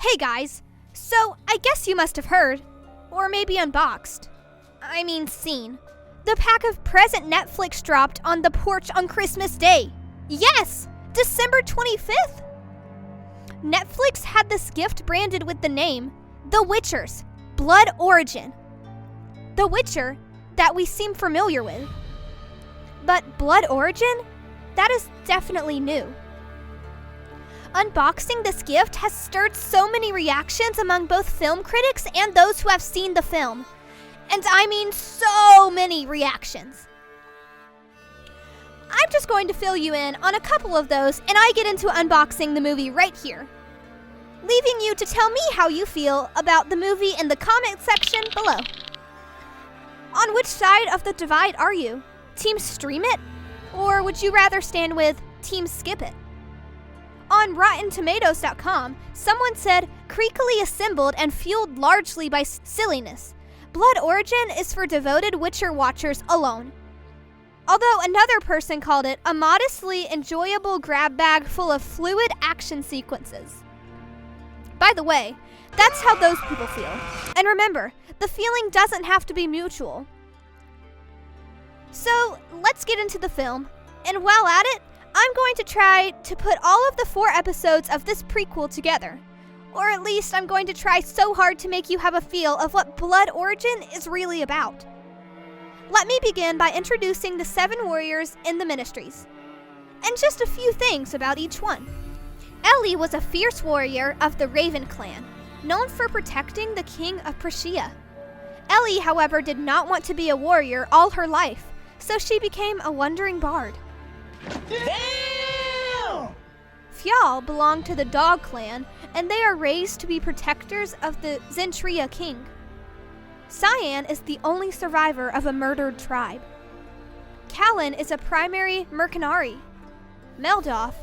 Hey guys, so I guess you must have heard, or maybe unboxed. Seen. The pack of present Netflix dropped on the Porch on Christmas Day. Yes! December 25th! Netflix had this gift branded with the name, The Witcher's Blood Origin. The Witcher that we seem familiar with. But Blood Origin? That is definitely new. Unboxing this gift has stirred so many reactions among both film critics and those who have seen the film. And I mean so many reactions. I'm just going to fill you in on a couple of those, and I get into unboxing the movie right here, leaving you to tell me how you feel about the movie in the comment section below. On which side of the divide are you? Team stream it? Or would you rather stand with team skip it? On RottenTomatoes.com, someone said, creakily-assembled and fueled largely by silliness. Blood Origin is for devoted Witcher watchers alone. Although another person called it a modestly enjoyable grab bag full of fluid action sequences. By the way, that's how those people feel. And remember, the feeling doesn't have to be mutual. So, let's get into the film. And while at it, I'm going to try to put all of the 4 episodes of this prequel together. Or at least I'm going to try so hard to make you have a feel of what Blood Origin is really about. Let me begin by introducing the 7 warriors in the ministries. And just a few things about each one. Ellie was a fierce warrior of the Raven clan, known for protecting the king of Prussia. Ellie, however, did not want to be a warrior all her life, so she became a wandering bard. Damn! Fjall belonged to the Dog clan, and they are raised to be protectors of the Zentria king. Cyan is the only survivor of a murdered tribe. Callan is a primary mercenary. Meldoff.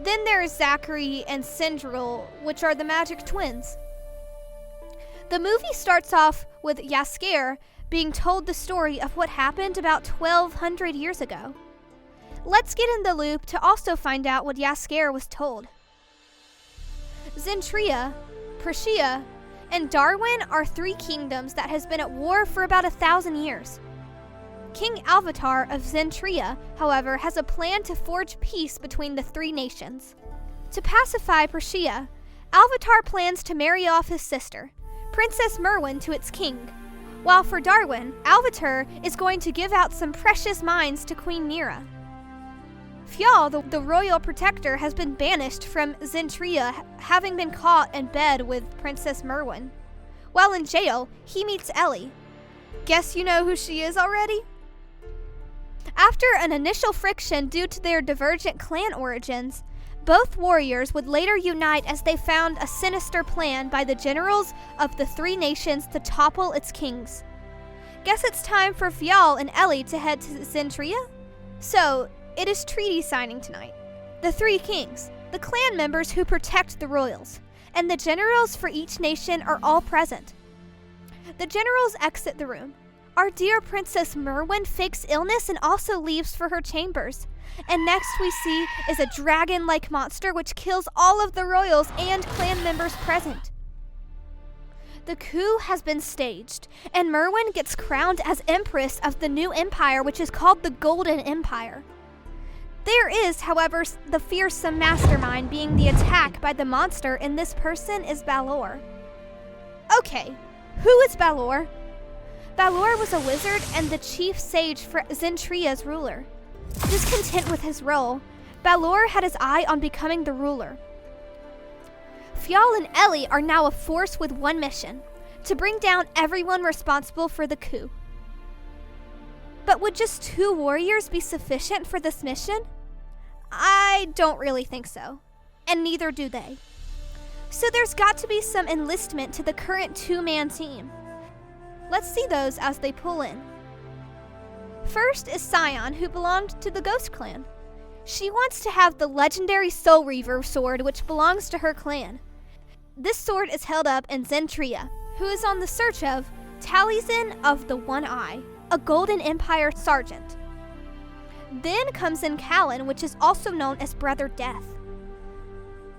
Then there is Zachary and Sindril, which are the magic twins. The movie starts off with Jaskier being told the story of what happened about 1,200 years ago. Let's get in the loop to also find out what Jaskier was told. Zentria, Prussia, and Darwin are 3 kingdoms that has been at war for about 1,000 years. King Alvatar of Zentria, however, has a plan to forge peace between the 3 nations. To pacify Prussia, Alvatar plans to marry off his sister, Princess Merwin, to its king, while for Darwin, Alvatar is going to give out some precious mines to Queen Nira. Fjall, the royal protector, has been banished from Zentria, having been caught in bed with Princess Merwin. While in jail, he meets Ellie. Guess you know who she is already? After an initial friction due to their divergent clan origins, both warriors would later unite as they found a sinister plan by the generals of the 3 nations to topple its kings. Guess it's time for Fjall and Ellie to head to Zentria? So, it is treaty signing tonight. The 3 kings, the clan members who protect the royals, and the generals for each nation are all present. The generals exit the room. Our dear Princess Merwin fakes illness and also leaves for her chambers. And next we see is a dragon-like monster which kills all of the royals and clan members present. The coup has been staged, and Merwin gets crowned as Empress of the new empire, which is called the Golden Empire. There is, however, the fearsome mastermind being the attack by the monster, and this person is Balor. Okay, who is Balor? Balor was a wizard and the chief sage for Zentria's ruler. Discontent with his role, Balor had his eye on becoming the ruler. Fjall and Ellie are now a force with one mission, to bring down everyone responsible for the coup. But would just 2 warriors be sufficient for this mission? I don't really think so, and neither do they. So there's got to be some enlistment to the current 2-man team. Let's see those as they pull in. First is Cyan, who belonged to the Ghost clan. She wants to have the legendary Soul Reaver sword, which belongs to her clan. This sword is held up in Zentria, who is on the search of Talizin of the One Eye, a Golden Empire sergeant. Then comes in Callan, which is also known as Brother Death.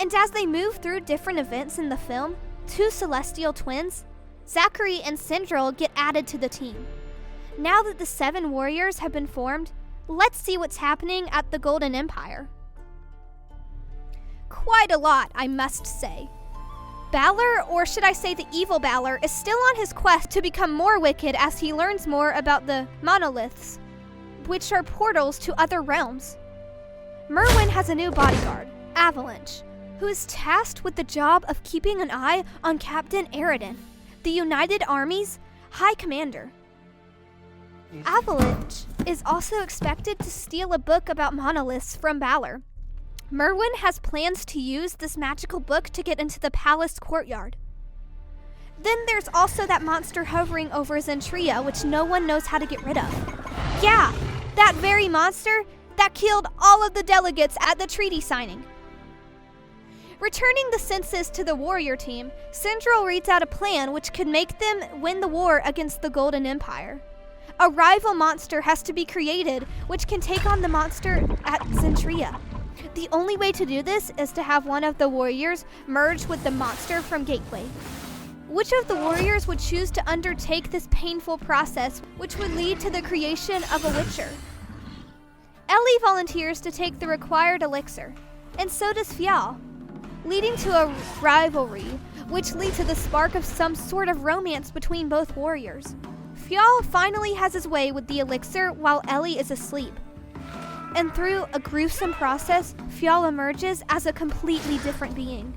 And as they move through different events in the film, two celestial twins, Zachary and Sindril, get added to the team. Now that the 7 warriors have been formed, let's see what's happening at the Golden Empire. Quite a lot, I must say. Balor, or should I say the evil Balor, is still on his quest to become more wicked as he learns more about the monoliths, which are portals to other realms. Merwin has a new bodyguard, Avalanche, who is tasked with the job of keeping an eye on Captain Aridin, the United Army's High Commander. Avalanche is also expected to steal a book about monoliths from Balor. Merwin has plans to use this magical book to get into the palace courtyard. Then there's also that monster hovering over Zentria, which no one knows how to get rid of. Yeah, that very monster that killed all of the delegates at the treaty signing. Returning the senses to the warrior team, Sindril reads out a plan which could make them win the war against the Golden Empire. A rival monster has to be created, which can take on the monster at Zentria. The only way to do this is to have one of the warriors merge with the monster from Gateway. Which of the warriors would choose to undertake this painful process, which would lead to the creation of a Witcher? Ellie volunteers to take the required elixir, and so does Fjall, leading to a rivalry, which leads to the spark of some sort of romance between both warriors. Fjall finally has his way with the elixir while Ellie is asleep. And through a gruesome process, Fjall emerges as a completely different being.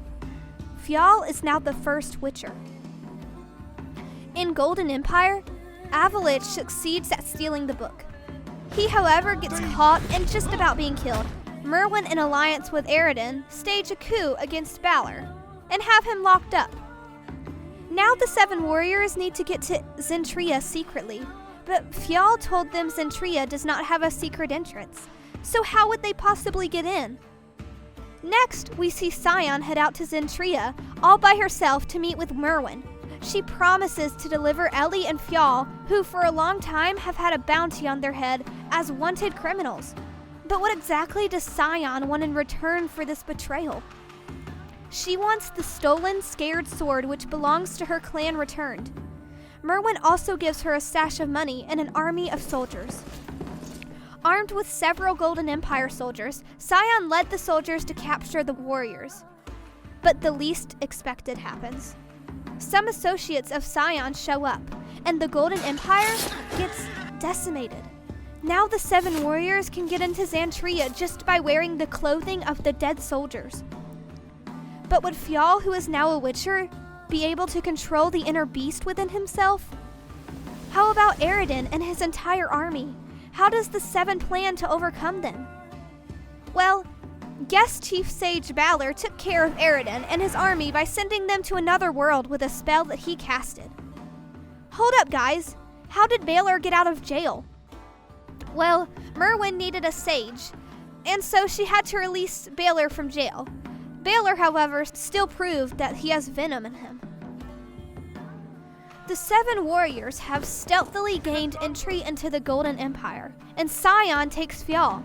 Fjall is now the first Witcher. In Golden Empire, Avalanche succeeds at stealing the book. He, however, gets caught and just about being killed. Merwin, in alliance with Aridin, stage a coup against Balor and have him locked up. Now the 7 warriors need to get to Zentria secretly, but Fjall told them Zentria does not have a secret entrance, so how would they possibly get in? Next, we see Scion head out to Zentria all by herself to meet with Merwin. She promises to deliver Ellie and Fjall, who for a long time have had a bounty on their head as wanted criminals. But what exactly does Scion want in return for this betrayal? She wants the stolen, scared sword which belongs to her clan returned. Merwin also gives her a stash of money and an army of soldiers. Armed with several Golden Empire soldiers, Scion led the soldiers to capture the warriors. But the least expected happens. Some associates of Scion show up, and the Golden Empire gets decimated. Now the 7 warriors can get into Zentria just by wearing the clothing of the dead soldiers. But would Fjall, who is now a Witcher, be able to control the inner beast within himself? How about Aridin and his entire army? How does the 7 plan to overcome them? Well, guest Chief Sage Balor took care of Aridin and his army by sending them to another world with a spell that he casted. Hold up, guys. How did Balor get out of jail? Well, Merwin needed a sage, and so she had to release Balor from jail. Balor, however, still proved that he has venom in him. The 7 warriors have stealthily gained entry into the Golden Empire, and Scion takes Fjall.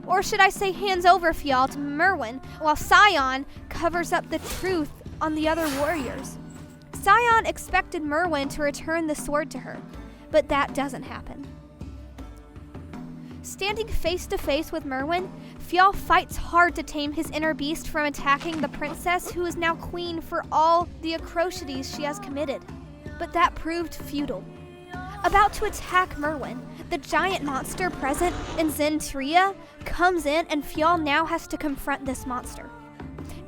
Or should I say hands over Fjall to Merwin, while Scion covers up the truth on the other warriors. Scion expected Merwin to return the sword to her, but that doesn't happen. Standing face to face with Merwin, Fjall fights hard to tame his inner beast from attacking the princess who is now queen for all the atrocities she has committed. But that proved futile. About to attack Merwin, the giant monster present in Zentria comes in, and Fjall now has to confront this monster.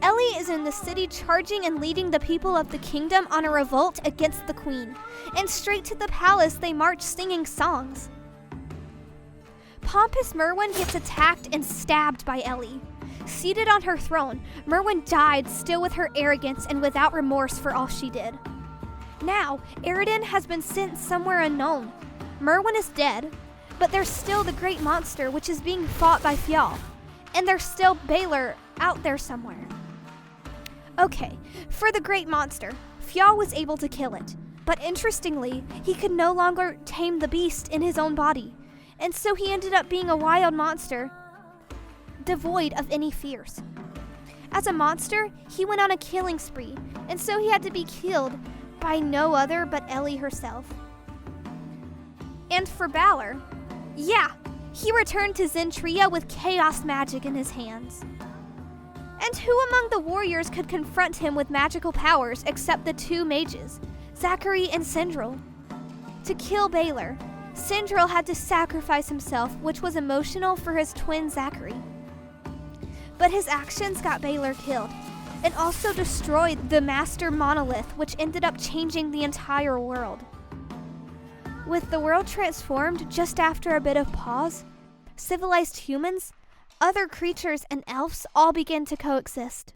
Ellie is in the city charging and leading the people of the kingdom on a revolt against the queen, and straight to the palace they march singing songs. Pompous Merwin gets attacked and stabbed by Ellie. Seated on her throne, Merwin died still with her arrogance and without remorse for all she did. Now, Aridin has been sent somewhere unknown. Merwin is dead, but there's still the great monster which is being fought by Fjall, and there's still Balor out there somewhere. Okay, for the great monster, Fjall was able to kill it, but interestingly, he could no longer tame the beast in his own body, and so he ended up being a wild monster, devoid of any fears. As a monster, he went on a killing spree, and so he had to be killed by no other but Ellie herself. And for Balor, yeah, he returned to Zentria with chaos magic in his hands. And who among the warriors could confront him with magical powers except the two mages, Zachary and Sindril? To kill Balor, Sindril had to sacrifice himself, which was emotional for his twin Zachary. But his actions got Balor killed, and also destroyed the Master Monolith, which ended up changing the entire world. With the world transformed just after a bit of pause, civilized humans, other creatures, and elves all began to coexist.